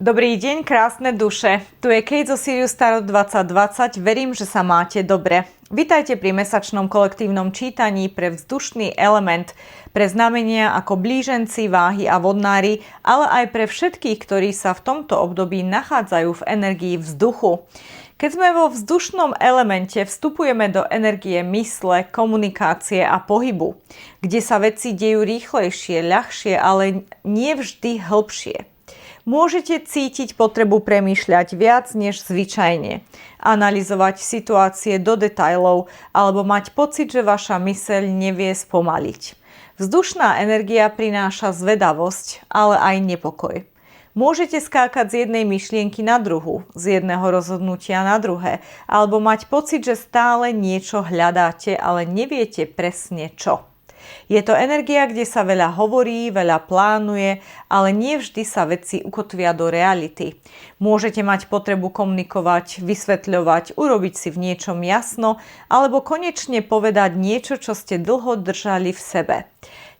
Dobrý deň, krásne duše. Tu je Kate zo Sirius Tarot 2020. Verím, že sa máte dobre. Vitajte pri mesačnom kolektívnom čítaní pre vzdušný element, pre znamenia ako blíženci, váhy a vodnári, ale aj pre všetkých, ktorí sa v tomto období nachádzajú v energii vzduchu. Keď sme vo vzdušnom elemente, vstupujeme do energie mysle, komunikácie a pohybu, kde sa veci dejú rýchlejšie, ľahšie, ale nie vždy hĺbšie. Môžete cítiť potrebu premýšľať viac než zvyčajne, analyzovať situácie do detailov alebo mať pocit, že vaša myseľ nevie spomaliť. Vzdušná energia prináša zvedavosť, ale aj nepokoj. Môžete skákať z jednej myšlienky na druhu, z jedného rozhodnutia na druhé, alebo mať pocit, že stále niečo hľadáte, ale neviete presne čo. Je to energia, kde sa veľa hovorí, veľa plánuje, ale nie vždy sa veci ukotvia do reality. Môžete mať potrebu komunikovať, vysvetľovať, urobiť si v niečom jasno, alebo konečne povedať niečo, čo ste dlho držali v sebe.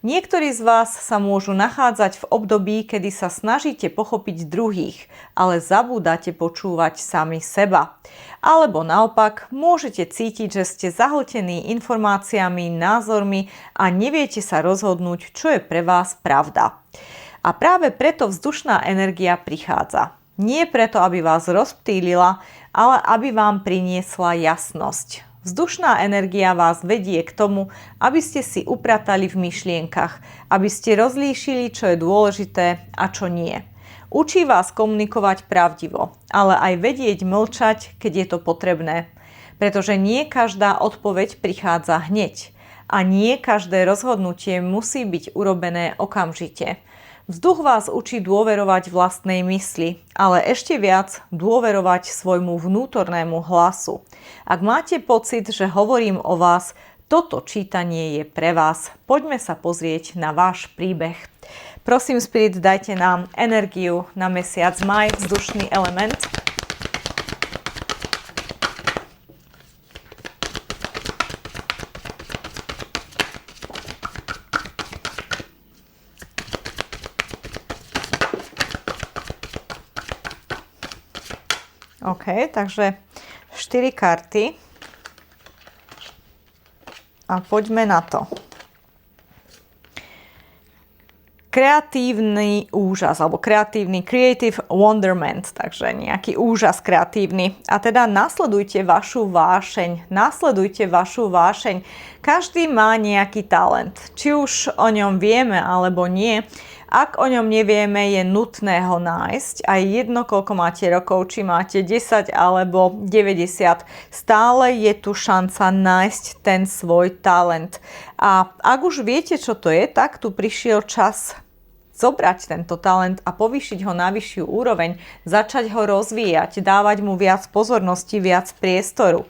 Niektorí z vás sa môžu nachádzať v období, kedy sa snažíte pochopiť druhých, ale zabúdate počúvať sami seba. Alebo naopak, môžete cítiť, že ste zahltení informáciami, názormi a neviete sa rozhodnúť, čo je pre vás pravda. A práve preto vzdušná energia prichádza. Nie preto, aby vás rozptýlila, ale aby vám priniesla jasnosť. Vzdušná energia vás vedie k tomu, aby ste si upratali v myšlienkach, aby ste rozlíšili, čo je dôležité a čo nie. Učí vás komunikovať pravdivo, ale aj vedieť mlčať, keď je to potrebné. Pretože nie každá odpoveď prichádza hneď a nie každé rozhodnutie musí byť urobené okamžite. Vzduch vás učí dôverovať vlastnej mysli, ale ešte viac dôverovať svojmu vnútornému hlasu. Ak máte pocit, že hovorím o vás, toto čítanie je pre vás. Poďme sa pozrieť na váš príbeh. Prosím, Spirit, dajte nám energiu na mesiac maj, vzdušný element. OK, takže 4 karty a poďme na to. Kreatívny úžas, alebo kreatívny creative wonderment, takže nejaký úžas kreatívny. A teda nasledujte vašu vášeň, Každý má nejaký talent, či už o ňom vieme alebo nie. Ak o ňom nevieme, je nutné ho nájsť. A jedno, koľko máte rokov, či máte 10 alebo 90, stále je tu šanca nájsť ten svoj talent. A ak už viete, čo to je, tak tu prišiel čas zobrať tento talent a povýšiť ho na vyššiu úroveň, začať ho rozvíjať, dávať mu viac pozornosti, viac priestoru.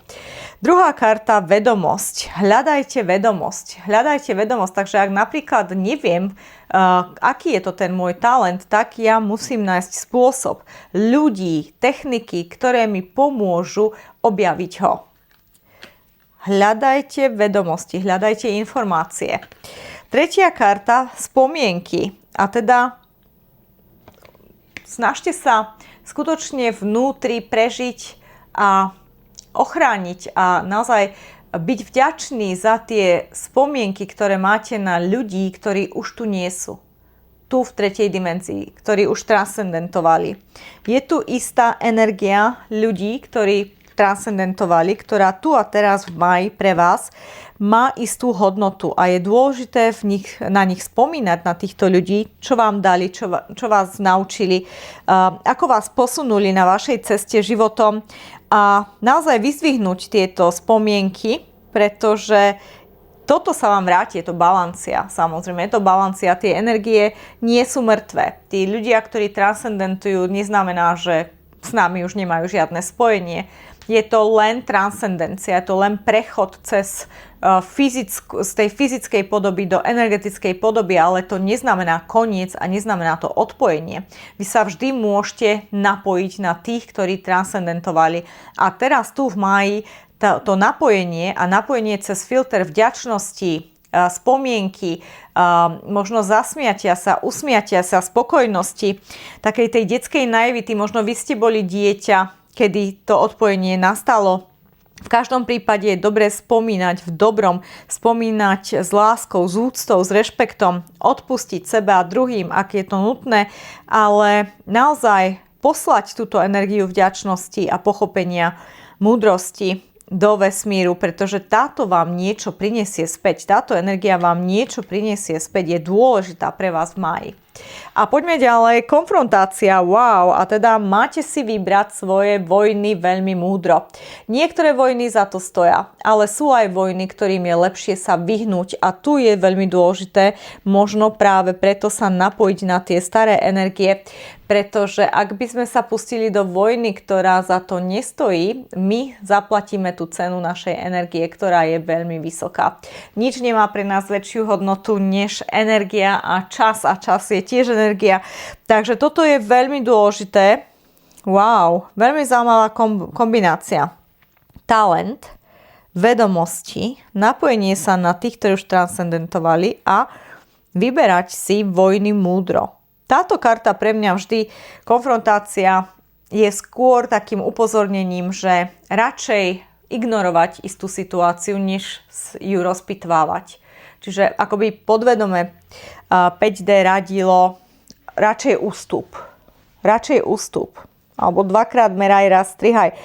Druhá karta, vedomosť. Hľadajte vedomosť, takže ak napríklad neviem, aký je to ten môj talent, tak ja musím nájsť spôsob, ľudí, techniky, ktoré mi pomôžu objaviť ho. Hľadajte vedomosti, hľadajte informácie. Tretia karta, spomienky. A teda snažte sa skutočne vnútri prežiť a ochrániť a naozaj byť vďační za tie spomienky, ktoré máte na ľudí, ktorí už tu nie sú. Tu v tretej dimenzii, ktorí už transcendentovali. Je tu istá energia ľudí, ktorí transcendentovali, ktorá tu a teraz v máji pre vás má istú hodnotu a je dôležité na nich spomínať, na týchto ľudí, čo vám dali, čo vás naučili, ako vás posunuli na vašej ceste životom a naozaj vyzdvihnúť tieto spomienky, pretože toto sa vám vráti, je to balancia, samozrejme, je to balancia, tie energie nie sú mŕtve. Tí ľudia, ktorí transcendentujú, neznamená, že s nami už nemajú žiadne spojenie. Je to len transcendencia, je to len prechod z tej fyzickej podoby do energetickej podoby, ale to neznamená koniec a neznamená to odpojenie. Vy sa vždy môžete napojiť na tých, ktorí transcendentovali. A teraz tu v máji to napojenie a napojenie cez filter vďačnosti, spomienky, možno zasmiatia sa, usmiatia sa, spokojnosti, takej tej detskej naivity. Možno vy ste boli dieťa, kedy to odpojenie nastalo. V každom prípade je dobré spomínať v dobrom, spomínať s láskou, s úctou, s rešpektom, odpustiť sebe a druhým, ak je to nutné, ale naozaj poslať túto energiu vďačnosti a pochopenia, múdrosti do vesmíru, pretože táto vám niečo prinesie späť. Táto energia vám niečo prinesie späť, je dôležitá pre vás v máji. A poďme ďalej, konfrontácia, wow, a teda máte si vybrať svoje vojny veľmi múdro. Niektoré vojny za to stoja, ale sú aj vojny, ktorým je lepšie sa vyhnúť a tu je veľmi dôležité, možno práve preto sa napojiť na tie staré energie, pretože ak by sme sa pustili do vojny, ktorá za to nestojí, my zaplatíme tú cenu našej energie, ktorá je veľmi vysoká. Nič nemá pre nás väčšiu hodnotu než energia a čas je tiež energia. Takže toto je veľmi dôležité. Wow, veľmi zaujímavá kombinácia. Talent, vedomosti, napojenie sa na tých, ktorí už transcendentovali a vyberať si vojny múdro. Táto karta pre mňa vždy, konfrontácia, je skôr takým upozornením, že radšej ignorovať istú situáciu, než ju rozpitvávať. Čiže akoby podvedome 5D radilo radšej ústup. Radšej ústup. Alebo dvakrát meraj, raz strihaj.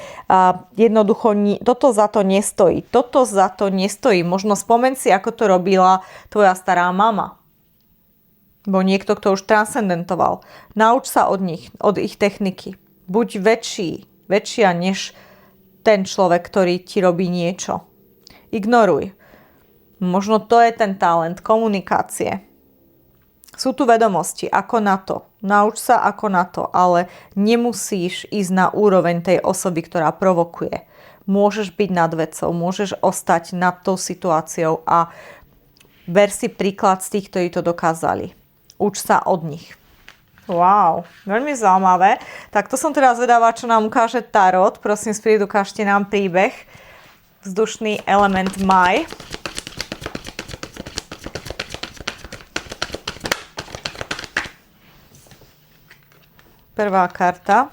Jednoducho toto za to nestojí. Toto za to nestojí. Možno spomen si, ako to robila tvoja stará mama. Bo niekto, kto už transcendentoval. Nauč sa od nich, od ich techniky. Buď väčšia než ten človek, ktorý ti robí niečo. Ignoruj. Možno to je ten talent komunikácie. Sú tu vedomosti, ako na to. Nauč sa ako na to, ale nemusíš ísť na úroveň tej osoby, ktorá provokuje. Môžeš byť nad vecou, môžeš ostať nad tou situáciou a ber si príklad z tých, ktorí to dokázali. Uč sa od nich. Wow, veľmi zaujímavé. Tak to som teraz vedavá, čo nám ukáže Tarot. Prosím, Spirit, ukážte nám príbeh. Vzdušný element Maj. Prvá karta.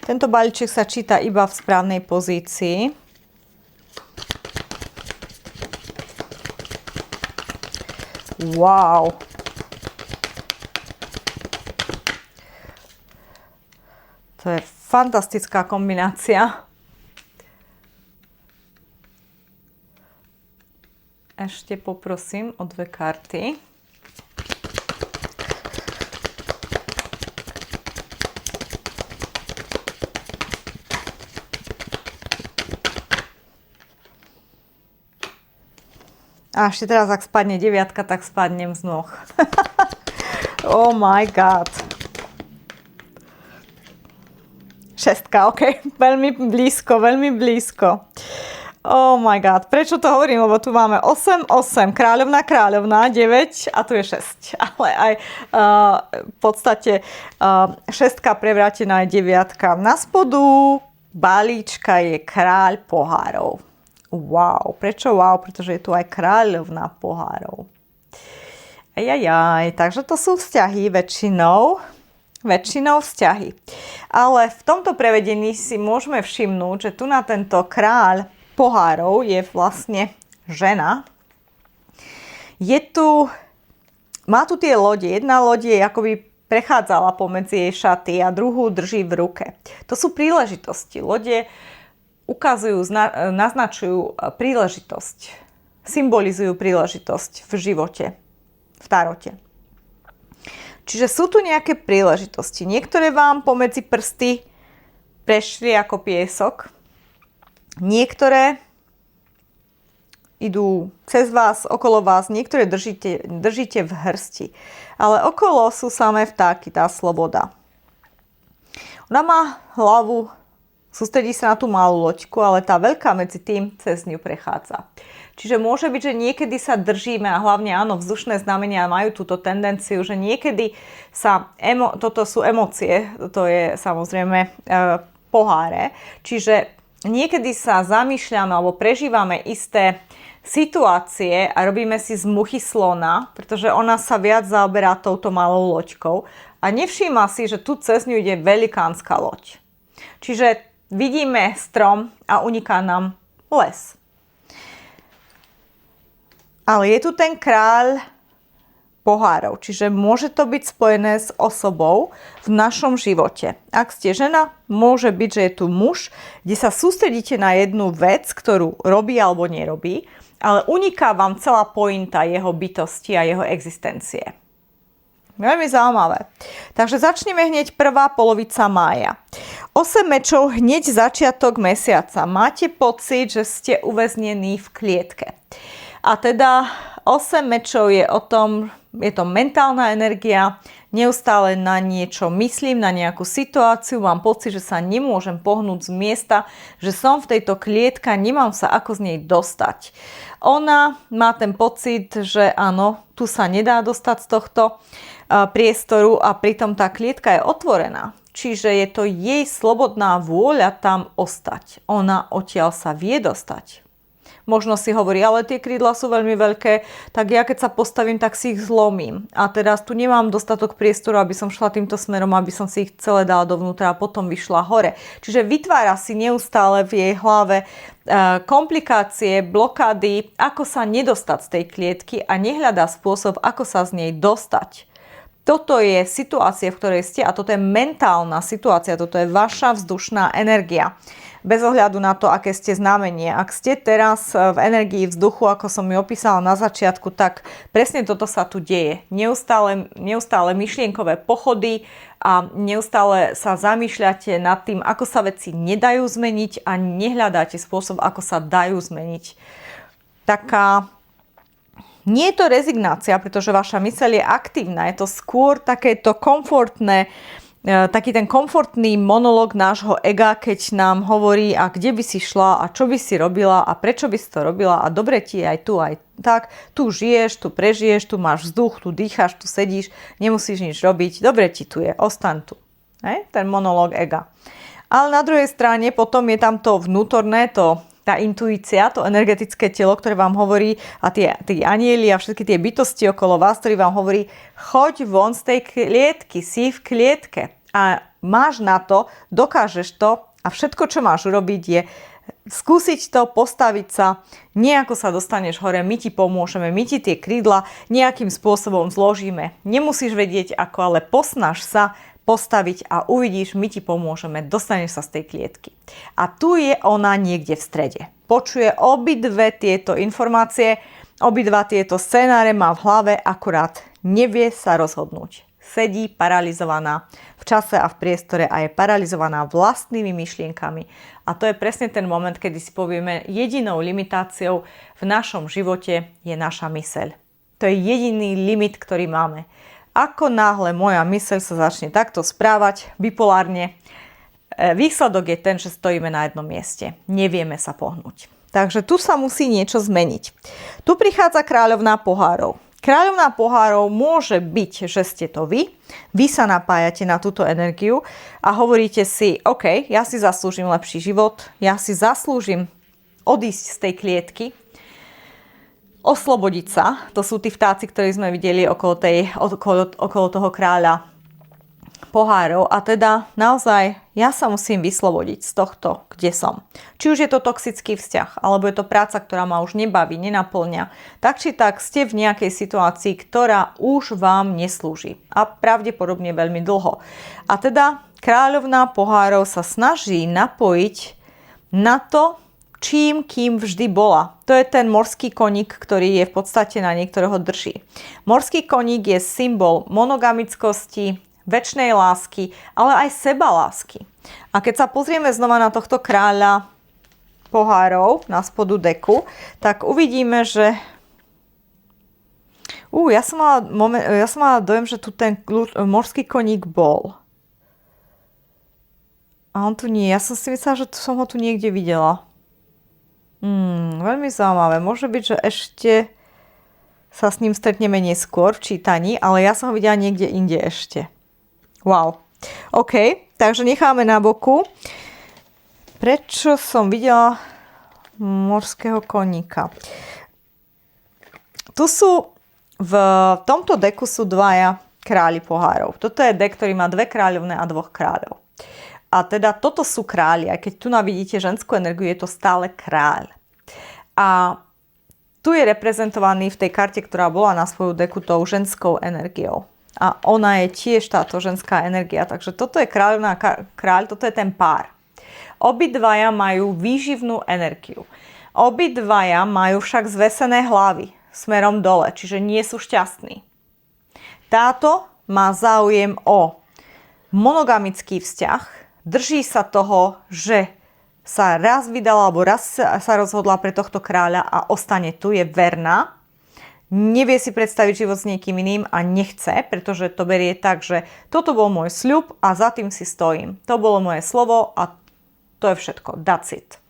Tento balíček sa číta iba v správnej pozícii. Wow. To je fantastická kombinácia. Ešte poprosím o 2 karty. A ešte teraz, ak spadne 9, tak spadnem z noh. Oh my god. 6, ok. Veľmi blízko, veľmi blízko. Oh my god. Prečo to hovorím? Lebo tu máme 8, 8, kráľovna, 9 a tu je 6. Ale aj v podstate 6 prevrátená je 9. Na spodu balíčka je kráľ pohárov. Wow. Prečo wow? Pretože je tu aj kráľovná pohárov. Takže to sú vzťahy väčšinou vzťahy. Ale v tomto prevedení si môžeme všimnúť, že tu na tento kráľ pohárov je vlastne žena. Má tu tie lode. Jedna loď je akoby prechádzala pomedzi jej šaty a druhú drží v ruke. To sú príležitosti. Lode ukazujú, naznačujú príležitosť. Symbolizujú príležitosť v živote, v tarote. Čiže sú tu nejaké príležitosti. Niektoré vám pomedzi prsty prešli ako piesok. Niektoré idú cez vás, okolo vás. Niektoré držíte v hrsti. Ale okolo sú samé vtáky, tá sloboda. Ona má hlavu, sústredí sa na tú malú loďku, ale tá veľká medzi tým cez ňu prechádza. Čiže môže byť, že niekedy sa držíme a hlavne áno, vzdušné znamenia majú túto tendenciu, že niekedy sa, toto sú emócie, to je samozrejme poháre, čiže niekedy sa zamýšľame alebo prežívame isté situácie a robíme si z muchy slona, pretože ona sa viac zaoberá touto malou loďkou a nevšíma si, že tu cez ňu ide velikánska loď. Čiže vidíme strom a uniká nám les. Ale je tu ten kráľ pohárov, čiže môže to byť spojené s osobou v našom živote. Ak ste žena, môže byť, že je tu muž, kde sa sústredíte na jednu vec, ktorú robí alebo nerobí, ale uniká vám celá pointa jeho bytosti a jeho existencie. Veľmi zaujímavé. Takže začneme hneď prvá polovica mája. 8 mečov hneď začiatok mesiaca. Máte pocit, že ste uväznení v klietke. A teda 8 mečov je o tom, je to mentálna energia, neustále na niečo myslím, na nejakú situáciu, mám pocit, že sa nemôžem pohnúť z miesta, že som v tejto klietke, nemám sa ako z nej dostať. Ona má ten pocit, že áno, tu sa nedá dostať z tohto priestoru a pritom tá klietka je otvorená. Čiže je to jej slobodná vôľa tam ostať. Ona odtiaľ sa vie dostať. Možno si hovorí, ale tie krídla sú veľmi veľké, tak ja keď sa postavím, tak si ich zlomím. A teraz tu nemám dostatok priestoru, aby som šla týmto smerom, aby som si ich celé dala dovnútra a potom vyšla hore. Čiže vytvára si neustále v jej hlave komplikácie, blokády, ako sa nedostať z tej klietky a nehľadá spôsob, ako sa z nej dostať. Toto je situácia, v ktorej ste a toto je mentálna situácia, toto je vaša vzdušná energia. Bez ohľadu na to, aké ste znamenie. Ak ste teraz v energii vzduchu, ako som mi opísala na začiatku, tak presne toto sa tu deje. Neustále myšlienkové pochody a neustále sa zamýšľate nad tým, ako sa veci nedajú zmeniť a nehľadáte spôsob, ako sa dajú zmeniť. Nie je to rezignácia, pretože vaša myseľ je aktívna. Je to skôr takéto komfortné, taký ten komfortný monológ nášho ega, keď nám hovorí, a kde by si šla a čo by si robila a prečo by si to robila a dobre ti je aj tu, aj tak. Tu žiješ, tu prežiješ, tu máš vzduch, tu dýcháš, tu sedíš, nemusíš nič robiť, dobre ti tu je, ostaň tu. Ten monológ ega. Ale na druhej strane potom je tam to vnútorné, tá intuícia, to energetické telo, ktoré vám hovorí a tí anjeli a všetky tie bytosti okolo vás, ktorí vám hovorí, choď von z tej klietky, si v klietke a máš na to, dokážeš to a všetko, čo máš urobiť je skúsiť to, postaviť sa, nejako sa dostaneš hore, my ti pomôžeme, my ti tie krídla nejakým spôsobom zložíme. Nemusíš vedieť ako, ale posnaž sa postaviť a uvidíš, my ti pomôžeme, dostaneš sa z tej klietky. A tu je ona niekde v strede. Počuje obidve tieto informácie, obidva tieto scenáre má v hlave, akurát nevie sa rozhodnúť. Sedí paralizovaná v čase a v priestore a je paralizovaná vlastnými myšlienkami. A to je presne ten moment, kedy si povieme, jedinou limitáciou v našom živote je naša myseľ. To je jediný limit, ktorý máme. Ako náhle moja myseľ sa začne takto správať bipolárne, výsledok je ten, že stojíme na jednom mieste. Nevieme sa pohnúť. Takže tu sa musí niečo zmeniť. Tu prichádza kráľovná pohárov. Kráľovná pohárov môže byť, že ste to vy sa napájate na túto energiu a hovoríte si, OK, ja si zaslúžim lepší život, ja si zaslúžim odísť z tej klietky, oslobodiť sa. To sú tí vtáci, ktorí sme videli okolo toho kráľa pohárov. A teda naozaj ja sa musím vyslobodiť z tohto, kde som. Či už je to toxický vzťah, alebo je to práca, ktorá ma už nebaví, nenaplňa. Tak či tak ste v nejakej situácii, ktorá už vám neslúži. A pravdepodobne veľmi dlho. A teda kráľovná pohárov sa snaží napojiť na to, kým vždy bola. To je ten morský koník, ktorý je v podstate na niektorého drží. Morský koník je symbol monogamickosti, večnej lásky, ale aj sebalásky. A keď sa pozrieme znova na tohto kráľa pohárov na spodu deku, tak uvidíme, že ja som mala dojem, že tu ten morský koník bol. A on tu nie. Ja som si myslela, že som ho tu niekde videla. Veľmi zaujímavé. Môže byť, že ešte sa s ním stretneme neskôr v čítaní, ale ja som ho videla niekde inde ešte. Wow. OK, takže necháme na boku. Prečo som videla morského koníka? Tu sú, v tomto deku sú dvaja králi pohárov. Toto je dek, ktorý má dve kráľovné a dvoch kráľov. A teda toto sú králi. Aj keď tu vidíte ženskú energiu, je to stále kráľ. A tu je reprezentovaný v tej karte, ktorá bola na svoju deku tou ženskou energiou. A ona je tiež táto ženská energia. Takže toto je kráľovná kráľ, toto je ten pár. Obidvaja majú výživnú energiu. Obidvaja majú však zvesené hlavy smerom dole, čiže nie sú šťastní. Táto má záujem o monogamický vzťah, drží sa toho, že sa raz vydala alebo raz sa rozhodla pre tohto kráľa a ostane tu, je verná. Nevie si predstaviť život s niekým iným a nechce, pretože to berie tak, že toto bol môj sľub a za tým si stojím. To bolo moje slovo a to je všetko. That's it.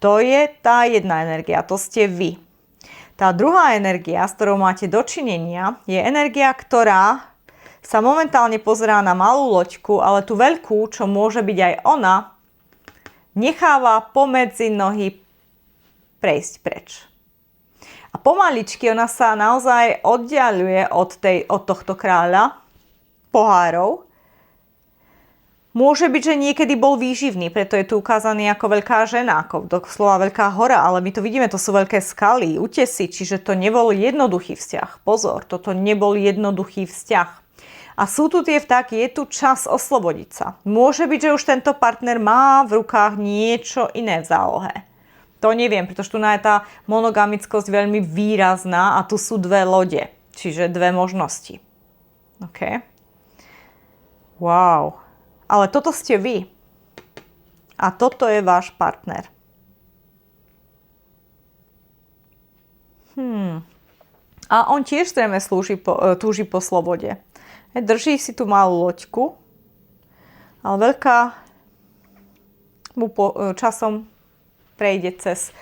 To je tá jedna energia, to ste vy. Tá druhá energia, s ktorou máte dočinenia, je energia, ktorá sa momentálne pozerá na malú loďku, ale tú veľkú, čo môže byť aj ona, necháva pomedzi nohy prejsť preč. A pomaličky ona sa naozaj oddiaľuje od tohto kráľa pohárov. Môže byť, že niekedy bol výživný, preto je tu ukázaný ako veľká žena, ako doslova veľká hora, ale my to vidíme, to sú veľké skaly, útesy, čiže to nebol jednoduchý vzťah. Pozor, toto nebol jednoduchý vzťah. A sú tu tie vtáky, je tu čas oslobodiť sa. Môže byť, že už tento partner má v rukách niečo iné v zálohe. To neviem, pretože tu je tá monogamickosť veľmi výrazná a tu sú dve lode, čiže dve možnosti. OK. Wow. Ale toto ste vy. A toto je váš partner. A on tiež zrejme túži po slobode. Drží si tú malú loďku, ale veľká mu časom prejde cez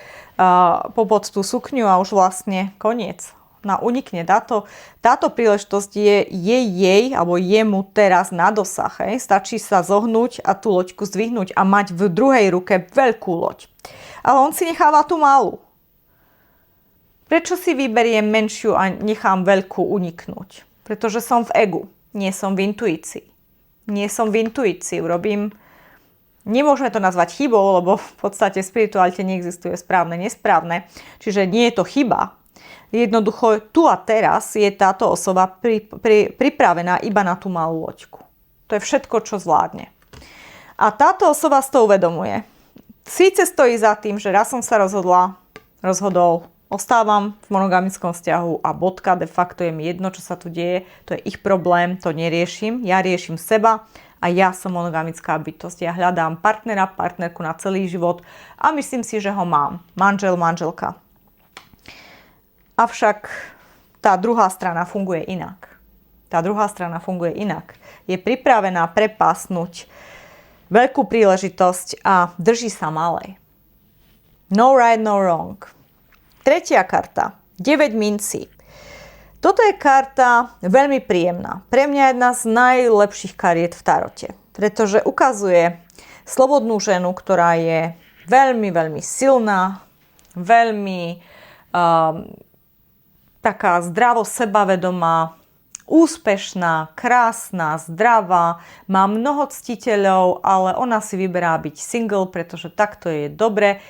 popod tú sukňu a už vlastne koniec. Unikne. Táto príležitosť je jej alebo jemu teraz na dosah. Stačí sa zohnúť a tú loďku zdvihnúť a mať v druhej ruke veľkú loď. Ale on si necháva tú malú. Prečo si vyberiem menšiu a nechám veľkú uniknúť? Pretože som v egu. Nie som v intuícii. Nemôžeme to nazvať chybou, lebo v podstate v spiritualite neexistuje správne, nesprávne. Čiže nie je to chyba. Jednoducho tu a teraz je táto osoba pripravená iba na tú malú loďku. To je všetko, čo zvládne. A táto osoba si to uvedomuje. Síce stojí za tým, že raz som sa rozhodol, ostávam v monogamickom vzťahu a bodka, de facto je mi jedno, čo sa tu deje, to je ich problém, to neriešim, ja riešim seba a ja som monogamická bytosť. Ja hľadám partnera, partnerku na celý život a myslím si, že ho mám. Manžel, manželka. Avšak tá druhá strana funguje inak. Je pripravená prepásnuť veľkú príležitosť a drží sa malej. No right, no wrong. Tretia karta. 9 mincí. Toto je karta veľmi príjemná. Pre mňa jedna z najlepších kariet v tarote. Pretože ukazuje slobodnú ženu, ktorá je veľmi, veľmi silná, veľmi taká zdravo sebavedomá, úspešná, krásna, zdravá, má mnoho ctiteľov, ale ona si vyberá byť single, pretože takto je dobre.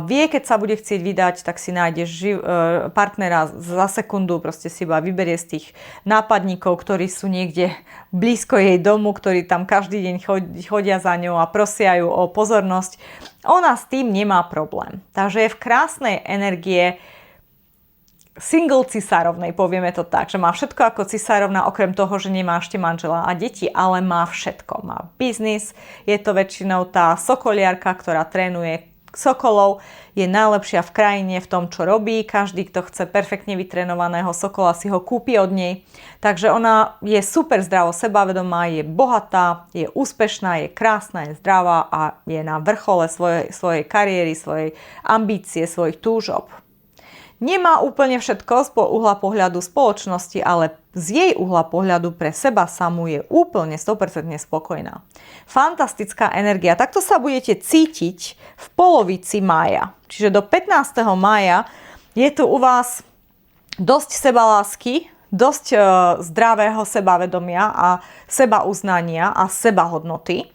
Vie, keď sa bude chcieť vydať, tak si nájdeš partnera za sekundu, proste si iba vyberie z tých nápadníkov, ktorí sú niekde blízko jej domu, ktorí tam každý deň chodia za ňou a prosia ju o pozornosť. Ona s tým nemá problém. Takže je v krásnej energie single cisárovnej, povieme to tak, že má všetko ako cisárovna, okrem toho, že nemá ešte manžela a deti, ale má všetko. Má biznis, je to väčšinou tá sokoliarka, ktorá trénuje sokolov, je najlepšia v krajine v tom, čo robí. Každý, kto chce perfektne vytrenovaného sokola, si ho kúpi od nej. Takže ona je super zdravo sebavedomá, je bohatá, je úspešná, je krásna, je zdravá a je na vrchole svojej kariéry, svojej ambície, svojich túžob. Nemá úplne všetko z uhla pohľadu spoločnosti, ale z jej uhla pohľadu pre seba samú je úplne 100% spokojná. Fantastická energia. Takto sa budete cítiť v polovici mája. Čiže do 15. mája je tu u vás dosť sebalásky, dosť zdravého sebavedomia a sebauznania a sebahodnoty.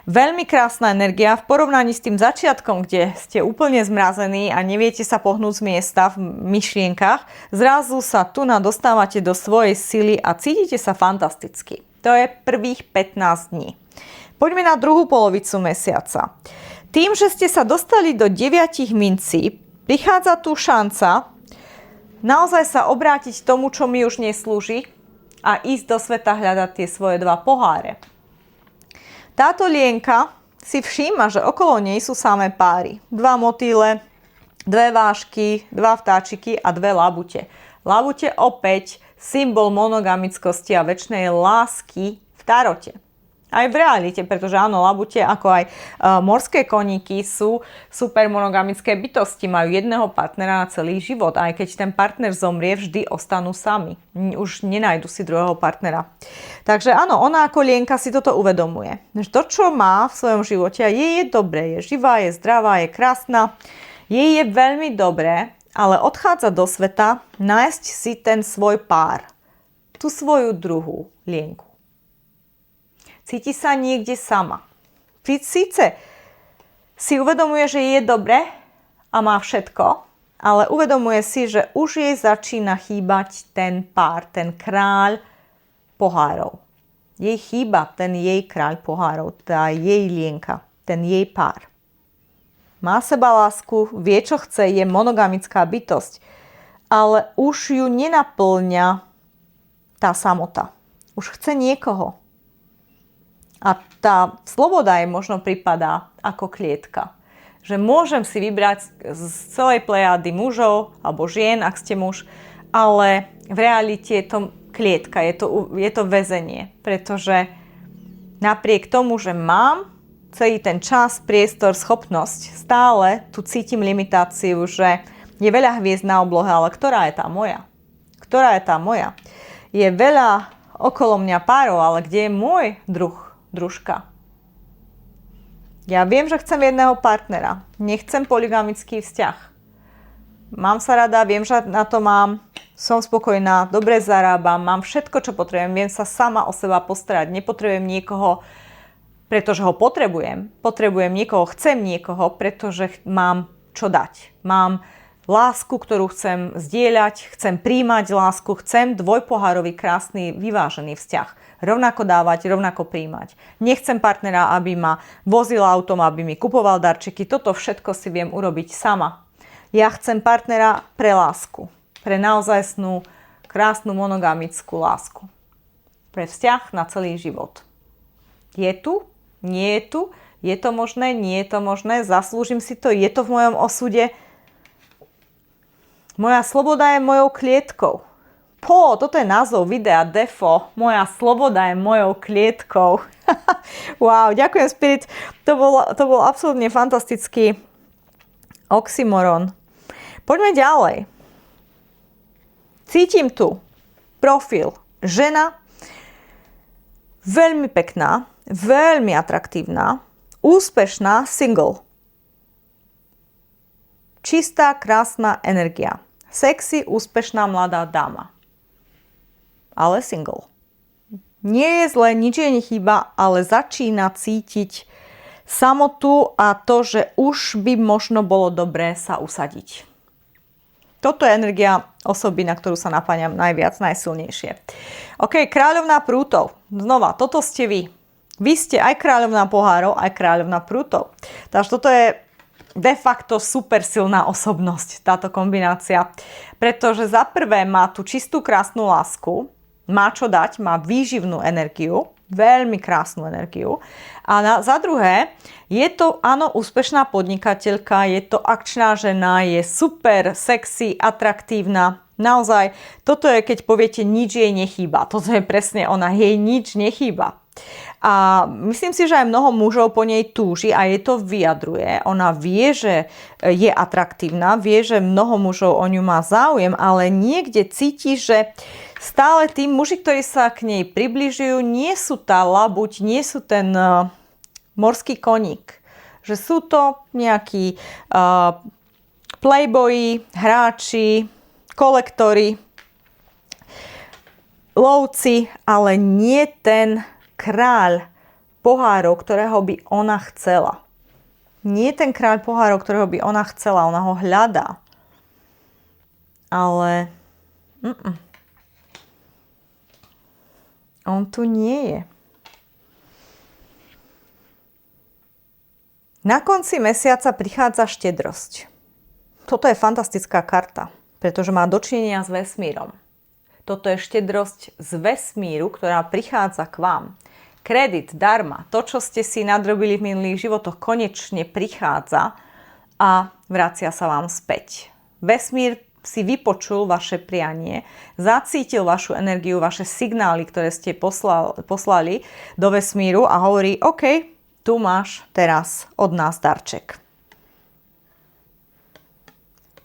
Veľmi krásna energia v porovnaní s tým začiatkom, kde ste úplne zmrazení a neviete sa pohnúť z miesta v myšlienkach. Zrazu sa tu dostávate do svojej sily a cítite sa fantasticky. To je prvých 15 dní. Poďme na druhú polovicu mesiaca. Tým, že ste sa dostali do 9 mincí, prichádza tu šanca naozaj sa obrátiť tomu, čo mi už neslúži a ísť do sveta hľadať tie svoje 2 poháre. Táto lienka si všíma, že okolo nej sú samé páry. 2 motýle, 2 vášky, 2 vtáčiky a 2 labute. Labute opäť symbol monogamickosti a večnej lásky v tarote. Aj v realite, pretože áno, labute ako aj morské koníky sú super monogamické bytosti, majú jedného partnera na celý život. Aj keď ten partner zomrie, vždy ostanú sami. Už nenajdu si druhého partnera. Takže áno, ona ako lienka si toto uvedomuje. To, čo má v svojom živote, jej je dobré, je živá, je zdravá, je krásna, jej je veľmi dobré, ale odchádza do sveta nájsť si ten svoj pár. Tú svoju druhú lienku. Cíti sa niekde sama. Síce si uvedomuje, že je dobre a má všetko, ale uvedomuje si, že už jej začína chýbať ten pár, ten kráľ pohárov. Jej chýba ten jej kráľ pohárov, tá jej lienka, ten jej pár. Má sebalásku, vie, čo chce, je monogamická bytosť, ale už ju nenaplňa tá samota. Už chce niekoho. A tá sloboda jej možno pripadá ako klietka. Že môžem si vybrať z celej plejády mužov alebo žien, ak ste muž, ale v realite je to klietka, je to väzenie. Pretože napriek tomu, že mám celý ten čas, priestor, schopnosť, stále tu cítim limitáciu, že je veľa hviezd na oblohe, ale ktorá je tá moja? Ktorá je tá moja? Je veľa okolo mňa párov, ale kde je môj družka? Ja viem, že chcem jedného partnera. Nechcem polygamický vzťah. Mám sa rada, viem, že na to mám. Som spokojná, dobre zarábam, mám všetko, čo potrebujem. Viem sa sama o seba postarať. Nepotrebujem niekoho, pretože ho potrebujem. Potrebujem niekoho, chcem niekoho, pretože mám čo dať. Mám lásku, ktorú chcem zdieľať, chcem príjmať lásku, chcem dvojpohárový, krásny, vyvážený vzťah. Rovnako dávať, rovnako príjmať. Nechcem partnera, aby ma vozil autom, aby mi kupoval darčeky. Toto všetko si viem urobiť sama. Ja chcem partnera pre lásku. Pre naozajstnú, krásnu, monogamickú lásku. Pre vzťah na celý život. Je tu? Nie je tu? Je to možné? Nie je to možné? Zaslúžim si to? Je to v mojom osude? Moja sloboda je mojou klietkou. Toto je názov videa Defo. Moja sloboda je mojou klietkou. Wow, ďakujem Spirit. To bol absolútne fantastický oxymoron. Poďme ďalej. Cítim tu profil. Žena, veľmi pekná, veľmi atraktívna, úspešná, single. Čistá, krásna energia. Sexy, úspešná mladá dáma. Ale single. Nie je zle, nič jej nechýba, ale začína cítiť samotu a to, že už by možno bolo dobré sa usadiť. Toto je energia osoby, na ktorú sa napáňam najviac, najsilnejšie. OK, kráľovná prútov. Znova, toto ste vy. Vy ste aj kráľovná pohárov, aj kráľovná prútov. Takže toto je de facto super silná osobnosť, táto kombinácia. Pretože za prvé má tú čistú krásnu lásku, má čo dať, má výživnú energiu, Veľmi krásnu energiu. A za druhé, je to, áno, úspešná podnikateľka, je to akčná žena, je super, sexy, atraktívna. Naozaj, toto je, keď poviete, nič jej nechýba. Toto je presne ona, jej nič nechýba. A myslím si, že aj mnoho mužov po nej túži a jej to vyjadruje. Ona vie, že je atraktívna, vie, že mnoho mužov o ňu má záujem, ale niekde cíti, že stále tí muži, ktorí sa k nej približujú, nie sú tá labuť, nie sú ten morský koník. Že sú to nejakí playboyi, hráči, kolektori, lovci, ale nie ten kráľ pohárov, ktorého by ona chcela. Nie ten kráľ pohárov, ktorého by ona chcela. Ona ho hľadá. Ale on tu nie je. Na konci mesiaca prichádza štedrosť. Toto je fantastická karta, pretože má dočinenia s vesmírom. Toto je štedrosť z vesmíru, ktorá prichádza k vám. Kredit, darma, to, čo ste si nadrobili v minulých životoch, konečne prichádza a vracia sa vám späť. Vesmír si vypočul vaše prianie, zacítil vašu energiu, vaše signály, ktoré ste poslali do vesmíru a hovorí, OK, tu máš teraz od nás darček.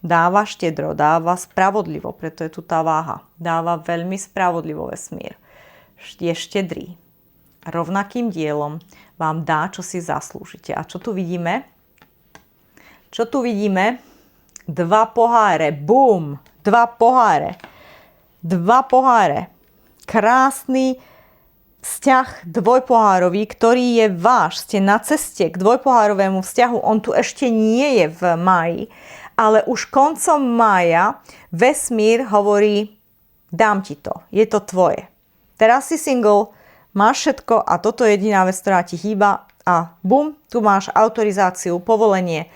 Dáva štedro, dáva spravodlivo, preto je tu tá váha. Dáva veľmi spravodlivo vesmír. Je štedrý. Rovnakým dielom vám dá, čo si zaslúžite. A čo tu vidíme? Čo tu vidíme? 2 poháre. Bum! 2 poháre. 2 poháre. Krásny vzťah dvojpohárový, ktorý je váš. Ste na ceste k dvojpohárovému vzťahu. On tu ešte nie je v máji. Ale už koncom mája vesmír hovorí, dám ti to. Je to tvoje. Teraz si single, máš všetko a toto je jediná vec, ktorá ti chýba a bum, tu máš autorizáciu, povolenie.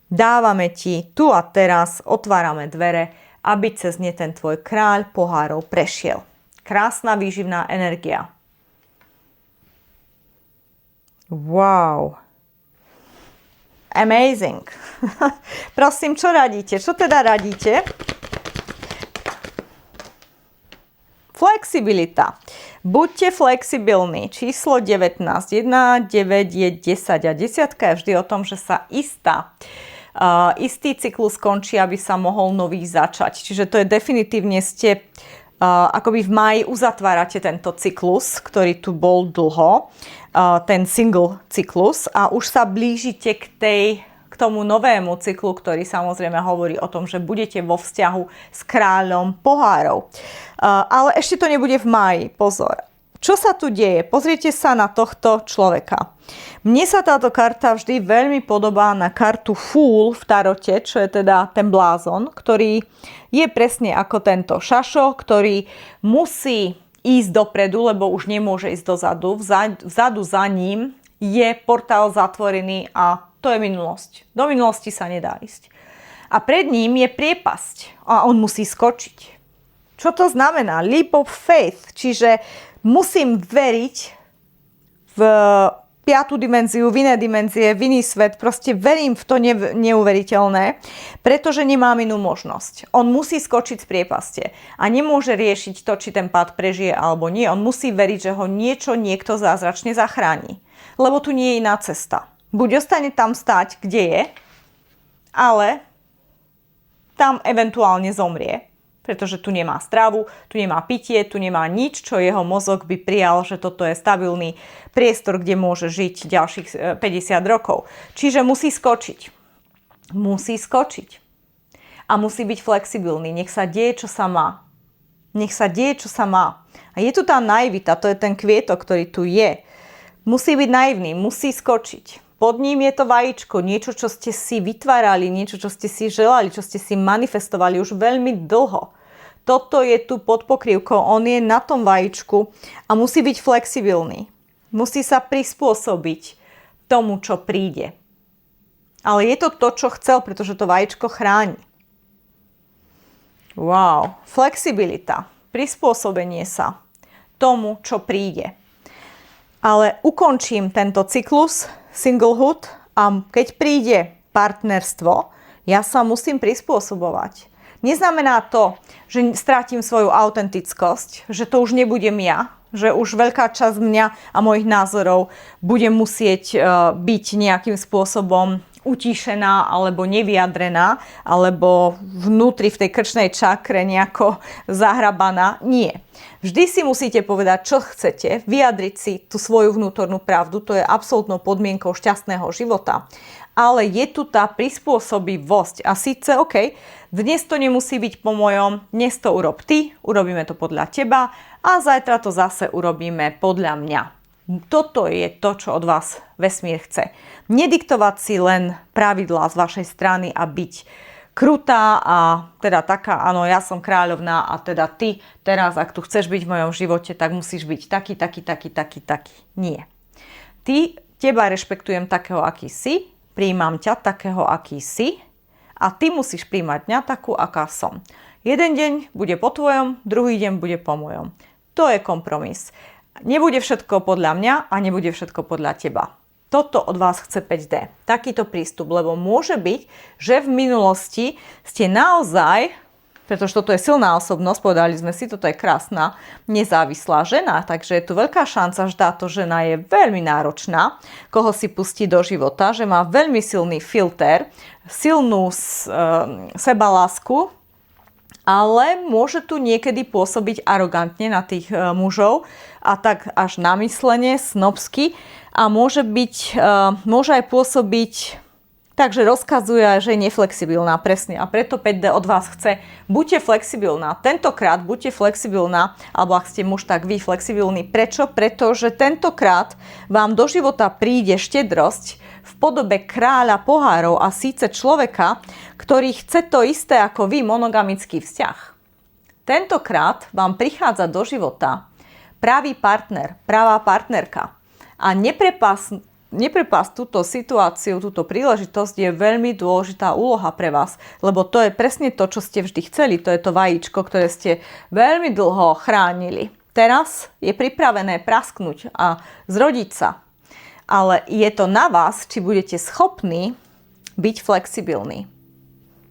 Dávame ti tu a teraz, otvárame dvere, aby cez ne ten tvoj kráľ pohárov prešiel. Krásna výživná energia. Wow. Amazing. Prosím, čo radíte? Čo teda radíte? Flexibilita. Buďte flexibilní. Číslo 19. 1, 9 je 10 a 10 je vždy o tom, že sa istý cyklus končí, aby sa mohol nový začať. Čiže to je definitívne ste akoby v máji uzatvárate tento cyklus, ktorý tu bol dlho, ten single cyklus a už sa blížite k tomu novému cyklu, ktorý samozrejme hovorí o tom, že budete vo vzťahu s kráľom pohárov. Ale ešte to nebude v máji, pozor. Čo sa tu deje? Pozrite sa na tohto človeka. Mne sa táto karta vždy veľmi podobá na kartu Fool v tarote, čo je teda ten blázon, ktorý je presne ako tento šašo, ktorý musí ísť dopredu, lebo už nemôže ísť dozadu. Vzadu za ním je portál zatvorený a to je minulosť. Do minulosti sa nedá ísť. A pred ním je priepasť a on musí skočiť. Čo to znamená? Leap of faith, čiže musím veriť v 5. dimenziu, v iné dimenzie, v iný svet. Proste verím v to neuveriteľné, pretože nemám inú možnosť. On musí skočiť z priepaste a nemôže riešiť to, či ten pád prežije alebo nie. On musí veriť, že ho niekto zázračne zachráni. Lebo tu nie je iná cesta. Buď ostane tam stáť, kde je, ale tam eventuálne zomrie. Pretože tu nemá stravu, tu nemá pitie, tu nemá nič, čo jeho mozog by prijal, že toto je stabilný priestor, kde môže žiť ďalších 50 rokov. Čiže musí skočiť. Musí skočiť. A musí byť flexibilný. Nech sa deje, čo sa má. Nech sa deje, čo sa má. A je tu tá naivita, to je ten kvietok, ktorý tu je. Musí byť naivný, musí skočiť. Pod ním je to vajíčko, niečo, čo ste si vytvárali, niečo, čo ste si želali, čo ste si manifestovali už veľmi dlho. Toto je tu pod pokrývkou, on je na tom vajíčku a musí byť flexibilný. Musí sa prispôsobiť tomu, čo príde. Ale je to to, čo chcel, pretože to vajíčko chráni. Wow, flexibilita, prispôsobenie sa tomu, čo príde. ale ukončím tento cyklus singlehood a keď príde partnerstvo, ja sa musím prispôsobovať. Neznamená to, že strátim svoju autentickosť, že to už nebudem ja, že už veľká časť mňa a mojich názorov bude musieť byť nejakým spôsobom utíšená alebo nevyjadrená, alebo vnútri v tej krčnej čakre nejako zahrabaná. Nie. Vždy si musíte povedať, čo chcete, vyjadriť si tú svoju vnútornú pravdu, to je absolútnou podmienkou šťastného života. Ale je tu tá prispôsobivosť a síce, OK, dnes to nemusí byť po mojom, dnes to urob ty, urobíme to podľa teba a zajtra to zase urobíme podľa mňa. Toto je to, čo od vás vesmír chce. Nediktovať si len pravidlá z vašej strany a byť krutá a teda taká, áno, ja som kráľovná a teda ty teraz, ak tu chceš byť v mojom živote, tak musíš byť taký. Nie. Teba rešpektujem takého, aký si, prijímam ťa takého, aký si a ty musíš príjmať mňa takú, aká som. Jeden deň bude po tvojom, druhý deň bude po mojom. To je kompromis. Nebude všetko podľa mňa a nebude všetko podľa teba. Toto od vás chce 5D. Takýto prístup, lebo môže byť, že v minulosti ste naozaj, pretože toto je silná osobnosť, povedali sme si, toto je krásna, nezávislá žena, takže je tu veľká šanca, že táto žena je veľmi náročná, koho si pustí do života, že má veľmi silný filter, silnú sebalásku, ale môže tu niekedy pôsobiť arogantne na tých mužov a tak až namyslene, snobsky a môže aj pôsobiť tak, že rozkazuje, že je neflexibilná, presne. A preto 5D od vás chce, buďte flexibilná. Tentokrát buďte flexibilná, alebo ak ste muž, tak vy flexibilní. Prečo? Pretože tentokrát vám do života príde štedrosť v podobe kráľa pohárov a síce človeka, ktorý chce to isté ako vy, monogamický vzťah. Tentokrát vám prichádza do života pravý partner, pravá partnerka. A neprepásť túto situáciu, túto príležitosť je veľmi dôležitá úloha pre vás, lebo to je presne to, čo ste vždy chceli. To je to vajíčko, ktoré ste veľmi dlho chránili. Teraz je pripravené prasknúť a zrodiť sa. Ale je to na vás, či budete schopní byť flexibilní.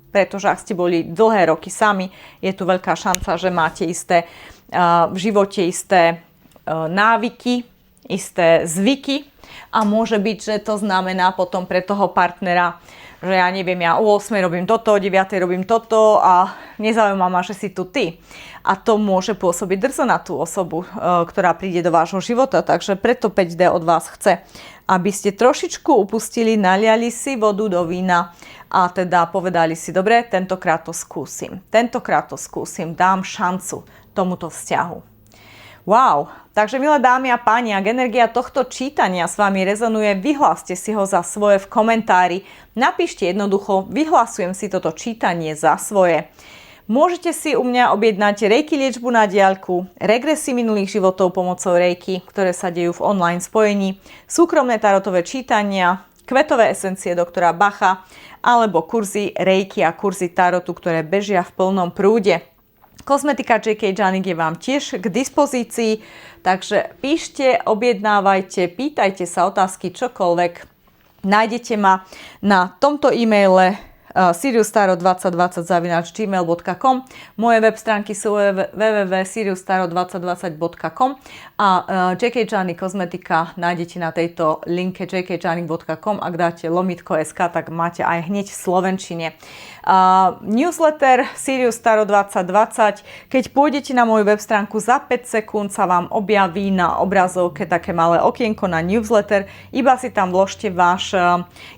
Pretože ak ste boli dlhé roky sami, je tu veľká šanca, že máte v živote isté návyky, isté zvyky a môže byť, že to znamená potom pre toho partnera, že ja neviem, ja o 8 robím toto, o 9 robím toto a nezaujíma ma, že si tu ty. A to môže pôsobiť drzo na tú osobu, ktorá príde do vášho života. Takže preto 5D od vás chce, aby ste trošičku upustili, naliali si vodu do vína a teda povedali si, dobre, tentokrát to skúsim, dám šancu tomuto vzťahu. Wow, takže milé dámy a páni, ak energia tohto čítania s vami rezonuje, vyhláste si ho za svoje v komentári. Napíšte jednoducho, vyhlasujem si toto čítanie za svoje. Môžete si u mňa objednať Reiki liečbu na diaľku, regresy minulých životov pomocou Reiki, ktoré sa dejú v online spojení, súkromné tarotové čítania, kvetové esencie doktora Bacha alebo kurzy Reiki a kurzy tarotu, ktoré bežia v plnom prúde. Kozmetika JK Janik je vám tiež k dispozícii, takže píšte, objednávajte, pýtajte sa otázky, čokoľvek. Nájdete ma na tomto e-maile siriustarot2020@gmail.com. Moje web stránky sú www.siriustarot2020.com a JK Janik kozmetika nájdete na tejto linke jkjanik.com. Ak dáte lomitko.sk, tak máte aj hneď v slovenčine. Newsletter Sirius Tarot 2020. Keď pôjdete na moju web stránku, za 5 sekúnd sa vám objaví na obrazovke také malé okienko na newsletter. Iba si tam vložte váš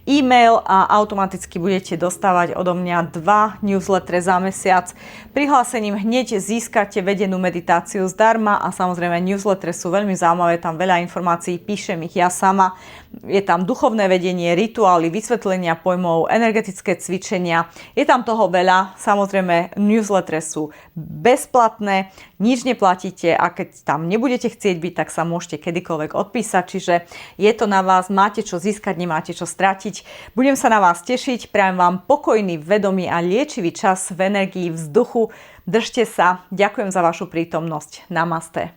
e-mail a automaticky budete dostávať odo mňa 2 newslettere za mesiac. Prihlásením hneď získate vedenú meditáciu zdarma a samozrejme newslettere sú veľmi zaujímavé, tam veľa informácií, píšem ich ja sama. Je tam duchovné vedenie, rituály, vysvetlenia pojmov, energetické cvičenia. Je tam toho veľa. Samozrejme, newslettere sú bezplatné, nič neplatíte a keď tam nebudete chcieť byť, tak sa môžete kedykoľvek odpísať. Čiže je to na vás, máte čo získať, nemáte čo stratiť. Budem sa na vás tešiť, prajem vám pokojný, vedomý a liečivý čas v energii vzduchu. Držte sa, ďakujem za vašu prítomnosť. Namaste.